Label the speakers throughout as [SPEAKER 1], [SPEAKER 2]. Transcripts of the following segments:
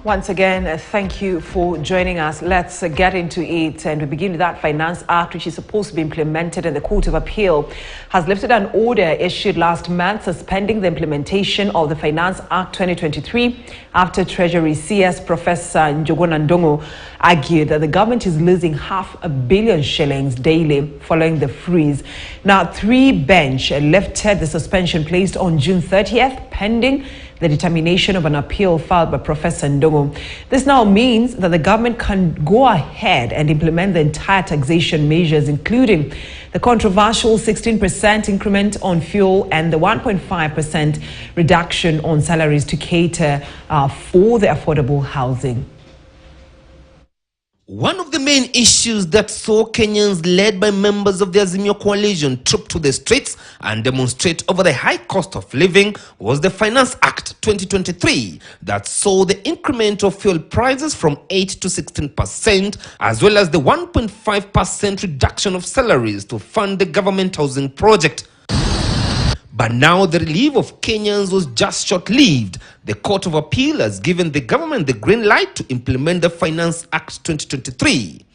[SPEAKER 1] Once again, thank you for joining us. Let's get into it, and we begin with that Finance Act, which is supposed to be implemented, and the Court of Appeal has lifted an order issued last month suspending the implementation of the Finance Act 2023 after Treasury CS Professor Njuguna Ndung'u argued that the government is losing $500 million daily following the freeze. Now, three bench lifted the suspension placed on June 30th pending the determination of an appeal filed by Professor Ndung'u. This now means that the government can go ahead and implement the entire taxation measures, including the controversial 16% increment on fuel and the 1.5% reduction on salaries to cater for the affordable housing.
[SPEAKER 2] One of the main issues that saw Kenyans led by members of the Azimio coalition troop to the streets and demonstrate over the high cost of living was the Finance Act 2023 that saw the increment of fuel prices from 8 to 16%, as well as the 1.5% reduction of salaries to fund the government housing project. But now the relief of Kenyans was just short-lived. The Court of Appeal has given the government the green light to implement the Finance Act 2023.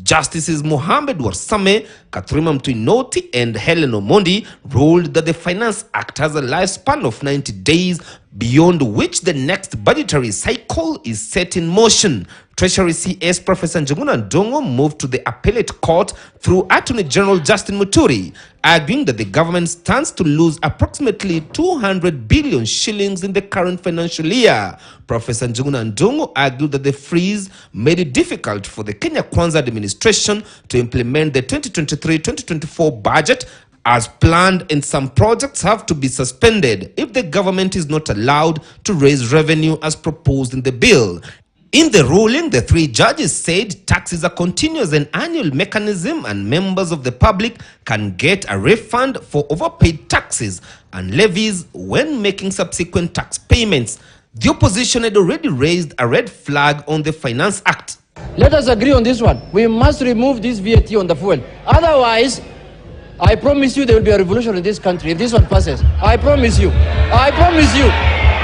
[SPEAKER 2] Justices Mohammed Warsame, Kathrima Mtuinoti and Helen Omondi ruled that the Finance Act has a lifespan of 90 days, beyond which the next budgetary cycle is set in motion. Treasury CS Professor Njuguna Ndung'u moved to the appellate court through Attorney General Justin Muturi, arguing that the government stands to lose approximately 200 billion shillings in the current financial year. Professor Njuguna Ndung'u argued that the freeze made it difficult for the Kenya Kwanza administration to implement the 2023-2024 budget as planned, and some projects have to be suspended if the government is not allowed to raise revenue as proposed in the bill. In the ruling, the three judges said taxes are continuous and annual mechanism, and members of the public can get a refund for overpaid taxes and levies when making subsequent tax payments. The opposition had already raised a red flag on the Finance Act.
[SPEAKER 3] Let us agree on this one. We must remove this VAT on the fuel. Otherwise, I promise you there will be a revolution in this country if this one passes. I promise you. I promise you.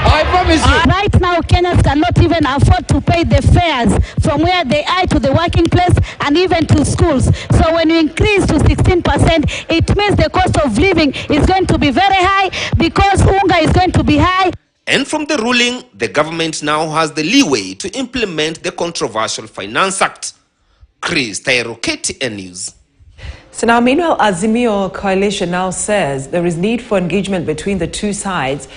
[SPEAKER 3] I promise you.
[SPEAKER 4] Right now, Kenyans cannot even afford to pay the fares from where they are to the working place and even to schools. So when you increase to 16%, it means the cost of living is going to be very high because unga is going to be high.
[SPEAKER 2] And from the ruling, the government now has the leeway to implement the controversial Finance Act. Chris Tairo, KTN News.
[SPEAKER 1] So now, meanwhile, Azimio coalition now says there is need for engagement between the two sides.